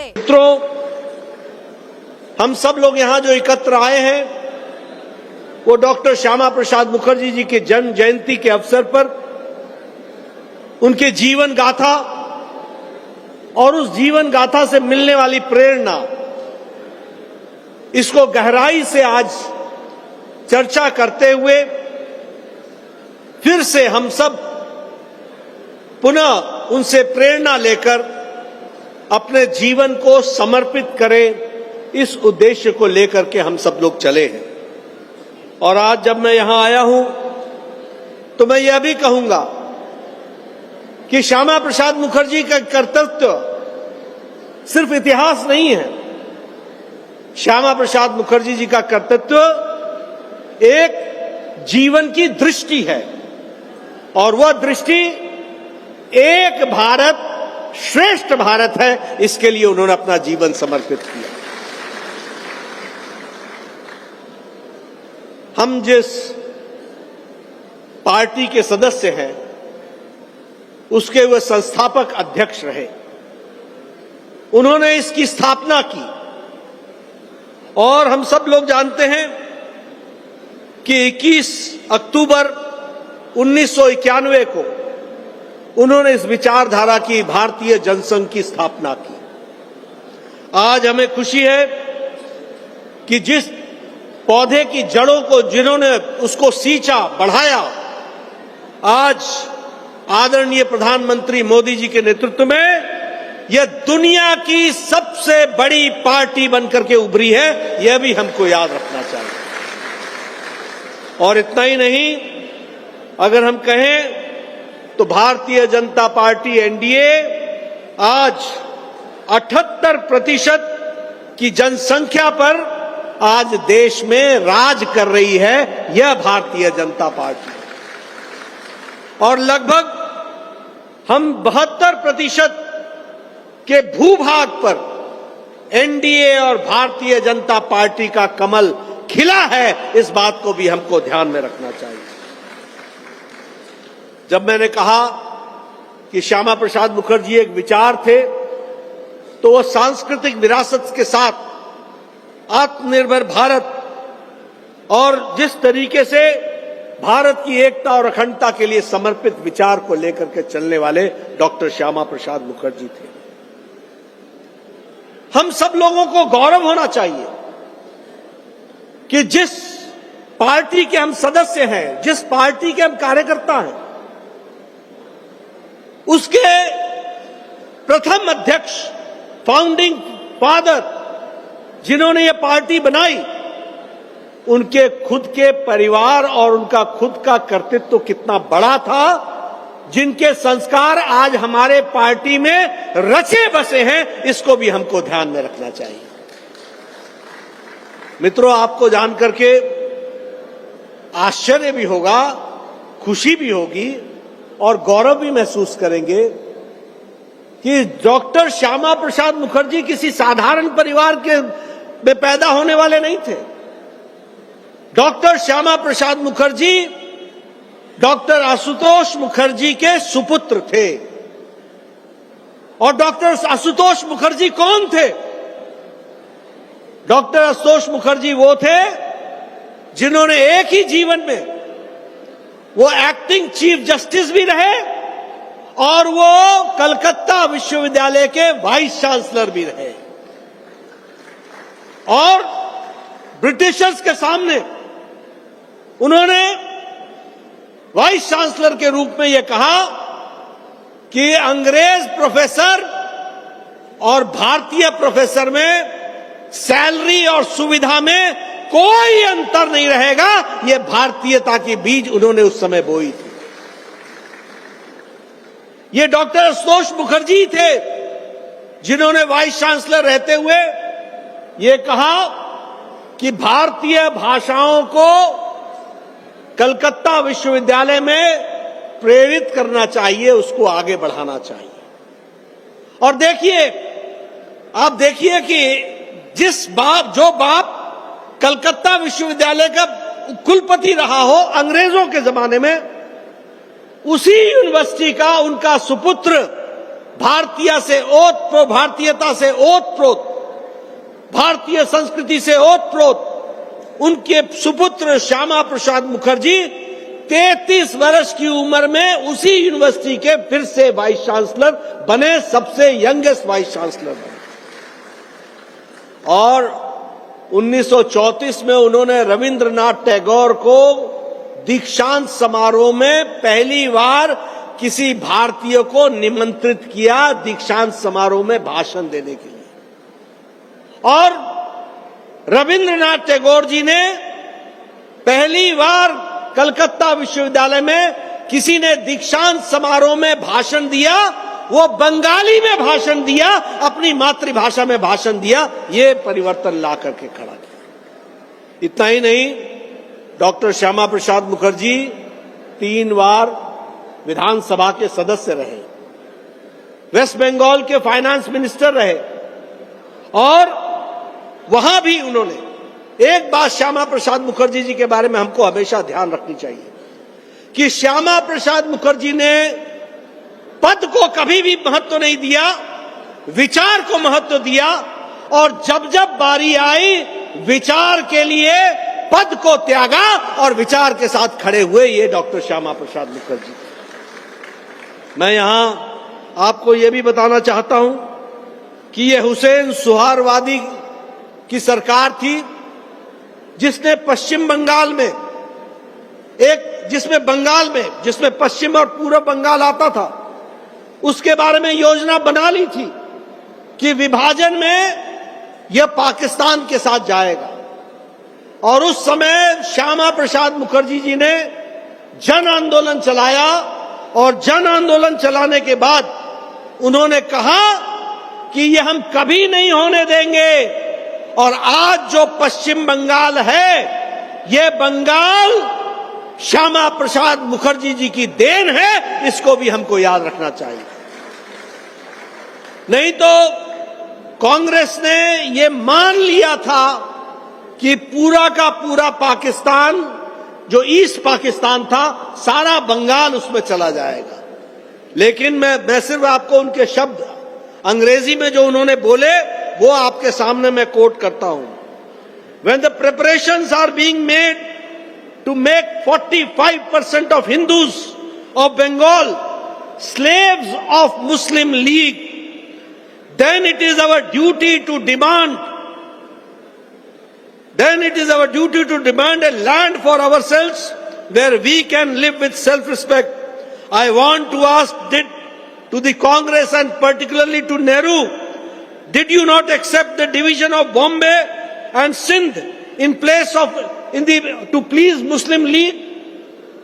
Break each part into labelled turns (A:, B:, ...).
A: मित्रों, हम सब लोग यहां जो एकत्र आए हैं वो डॉक्टर श्यामा प्रसाद मुखर्जी जी के जन्म जयंती के अवसर पर उनके जीवन गाथा और उस जीवन गाथा से मिलने वाली प्रेरणा, इसको गहराई से आज चर्चा करते हुए फिर से हम सब पुनः उनसे प्रेरणा लेकर अपने जीवन को समर्पित करें, इस उद्देश्य को लेकर के हम सब लोग चले हैं। और आज जब मैं यहां आया हूं तो मैं यह भी कहूंगा कि श्यामा प्रसाद मुखर्जी का कर्तृत्व सिर्फ इतिहास नहीं है। श्यामा प्रसाद मुखर्जी जी का कर्तृत्व एक जीवन की दृष्टि है और वह दृष्टि एक भारत श्रेष्ठ भारत है। इसके लिए उन्होंने अपना जीवन समर्पित किया। हम जिस पार्टी के सदस्य हैं उसके वे संस्थापक अध्यक्ष रहे। उन्होंने इसकी स्थापना की और हम सब लोग जानते हैं कि 21 अक्टूबर 1991 को उन्होंने इस विचारधारा की भारतीय जनसंघ की स्थापना की। आज हमें खुशी है कि जिस पौधे की जड़ों को जिन्होंने उसको सींचा, बढ़ाया, आज आदरणीय प्रधानमंत्री मोदी जी के नेतृत्व में यह दुनिया की सबसे बड़ी पार्टी बनकर के उभरी है, यह भी हमको याद रखना चाहिए। और इतना ही नहीं, अगर हम कहें तो भारतीय जनता पार्टी एनडीए आज 78% की जनसंख्या पर आज देश में राज कर रही है, यह भारतीय जनता पार्टी। और लगभग हम 72% के भूभाग पर एनडीए और भारतीय जनता पार्टी का कमल खिला है, इस बात को भी हमको ध्यान में रखना चाहिए। जब मैंने कहा कि श्यामा प्रसाद मुखर्जी एक विचार थे, तो वह सांस्कृतिक विरासत के साथ आत्मनिर्भर भारत और जिस तरीके से भारत की एकता और अखंडता के लिए समर्पित विचार को लेकर के चलने वाले डॉक्टर श्यामा प्रसाद मुखर्जी थे। हम सब लोगों को गौरव होना चाहिए कि जिस पार्टी के हम सदस्य हैं, जिस पार्टी के हम कार्यकर्ता हैं, उसके प्रथम अध्यक्ष, फाउंडिंग फादर जिन्होंने ये पार्टी बनाई, उनके खुद के परिवार और उनका खुद का कर्तृत्व कितना बड़ा था, जिनके संस्कार आज हमारे पार्टी में रचे बसे हैं, इसको भी हमको ध्यान में रखना चाहिए। मित्रों, आपको जानकर के आश्चर्य भी होगा, खुशी भी होगी और गौरव भी महसूस करेंगे कि डॉक्टर श्यामा प्रसाद मुखर्जी किसी साधारण परिवार के में पैदा होने वाले नहीं थे। डॉक्टर श्यामा प्रसाद मुखर्जी डॉक्टर आशुतोष मुखर्जी के सुपुत्र थे। और डॉक्टर आशुतोष मुखर्जी कौन थे? डॉक्टर आशुतोष मुखर्जी वो थे जिन्होंने एक ही जीवन में वो एक्टिंग चीफ जस्टिस भी रहे और वो कलकत्ता विश्वविद्यालय के वाइस चांसलर भी रहे। और ब्रिटिशर्स के सामने उन्होंने वाइस चांसलर के रूप में यह कहा कि अंग्रेज प्रोफेसर और भारतीय प्रोफेसर में सैलरी और सुविधा में कोई अंतर नहीं रहेगा। यह भारतीयता की बीज उन्होंने उस समय बोई थी। ये डॉक्टर आशुतोष मुखर्जी थे जिन्होंने वाइस चांसलर रहते हुए ये कहा कि भारतीय भाषाओं को कलकत्ता विश्वविद्यालय में प्रेरित करना चाहिए, उसको आगे बढ़ाना चाहिए। और देखिए, आप देखिए कि जो बाप कलकत्ता विश्वविद्यालय का कुलपति रहा हो अंग्रेजों के जमाने में, उसी यूनिवर्सिटी का उनका सुपुत्र भारतीयता से ओतप्रोत, भारतीय संस्कृति से ओतप्रोत उनके सुपुत्र श्यामा प्रसाद मुखर्जी 33 वर्ष की उम्र में उसी यूनिवर्सिटी के फिर से वाइस चांसलर बने, सबसे यंगेस्ट वाइस चांसलर बने। और 1934 में उन्होंने रविंद्रनाथ टैगोर को दीक्षांत समारोह में पहली बार किसी भारतीय को निमंत्रित किया दीक्षांत समारोह में भाषण देने के लिए। और रविंद्रनाथ टैगोर जी ने पहली बार कलकत्ता विश्वविद्यालय में किसी ने दीक्षांत समारोह में भाषण दिया, वो बंगाली में भाषण दिया, अपनी मातृभाषा में भाषण दिया। ये परिवर्तन ला करके खड़ा किया। इतना ही नहीं, डॉक्टर श्यामा प्रसाद मुखर्जी 3 बार विधानसभा के सदस्य रहे, वेस्ट बंगाल के फाइनेंस मिनिस्टर रहे। और वहां भी उन्होंने एक बात श्यामा प्रसाद मुखर्जी जी के बारे में हमको हमेशा ध्यान रखनी चाहिए कि श्यामा प्रसाद मुखर्जी ने पद को कभी भी महत्व नहीं दिया, विचार को महत्व दिया। और जब जब बारी आई विचार के लिए पद को त्यागा और विचार के साथ खड़े हुए, ये डॉक्टर श्यामा प्रसाद मुखर्जी। मैं यहां आपको यह भी बताना चाहता हूं कि यह हुसैन सुहारवादी की सरकार थी जिसने पश्चिम बंगाल में जिसमें पश्चिम और पूर्व बंगाल आता था, उसके बारे में योजना बना ली थी कि विभाजन में यह पाकिस्तान के साथ जाएगा। और उस समय श्यामा प्रसाद मुखर्जी जी ने जन आंदोलन चलाया और जन आंदोलन चलाने के बाद उन्होंने कहा कि यह हम कभी नहीं होने देंगे। और आज जो पश्चिम बंगाल है, यह बंगाल श्यामा प्रसाद मुखर्जी जी की देन है, इसको भी हमको याद रखना चाहिए। नहीं तो कांग्रेस ने यह मान लिया था कि पूरा का पूरा पाकिस्तान, जो ईस्ट पाकिस्तान था, सारा बंगाल उसमें चला जाएगा। लेकिन मैं सिर्फ आपको उनके शब्द अंग्रेजी में जो उन्होंने बोले वो आपके सामने मैं कोट करता हूं। When the preparations are being made to make 45% of Hindus of Bengal slaves of Muslim League, then it is our duty to demand a land for ourselves where we can live with self-respect. I want to ask to the Congress and particularly to Nehru, did you not accept the division of Bombay and Sindh to please Muslim League?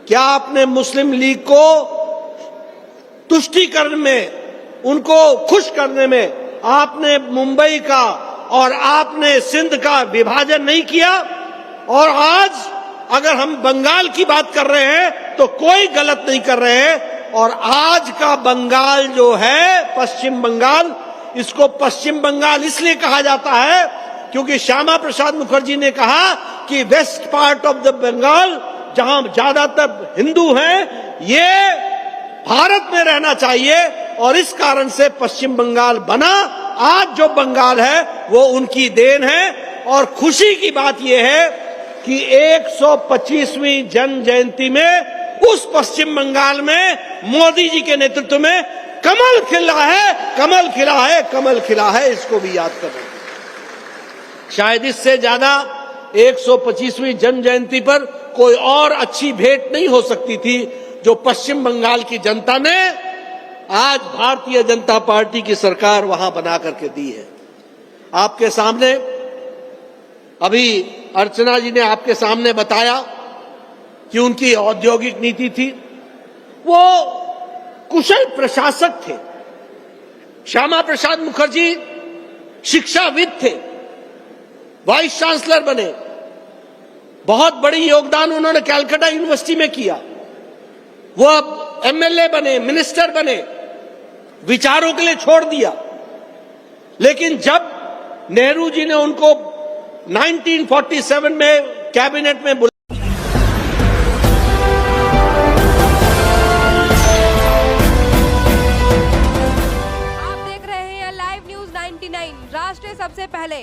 A: क्या आपने मुस्लिम league को तुष्टीकरण में, उनको खुश करने में आपने मुंबई का और आपने सिंध का विभाजन नहीं किया? और आज अगर हम बंगाल की बात कर रहे हैं तो कोई गलत नहीं कर रहे हैं। और आज का बंगाल जो है, पश्चिम बंगाल, इसको पश्चिम बंगाल इसलिए कहा जाता है क्योंकि श्यामा प्रसाद मुखर्जी ने कहा कि west part of the Bengal, जहां ज्यादातर हिंदू हैं, ये भारत में रहना चाहिए। और इस कारण से पश्चिम बंगाल बना। आज जो बंगाल है वो उनकी देन है। और खुशी की बात यह है कि 125वीं जन्म जयंती में उस पश्चिम बंगाल में मोदी जी के नेतृत्व में कमल खिला है, कमल खिला है, कमल खिला है। इसको भी याद करना। शायद इससे ज्यादा 125वीं जन्म जयंती पर कोई और अच्छी भेंट नहीं हो सकती थी जो पश्चिम बंगाल की जनता ने आज भारतीय जनता पार्टी की सरकार वहां बना करके दी है। आपके सामने अभी अर्चना जी ने आपके सामने बताया कि उनकी औद्योगिक नीति थी। वो कुशल प्रशासक थे। श्यामा प्रसाद मुखर्जी शिक्षाविद थे, वाइस चांसलर बने। बहुत बड़ी योगदान उन्होंने कलकत्ता यूनिवर्सिटी में किया। वो अब एमएलए बने, मिनिस्टर बने, विचारों के लिए छोड़ दिया। लेकिन जब नेहरू जी ने उनको 1947 में कैबिनेट में
B: 99 राष्ट्र सबसे पहले।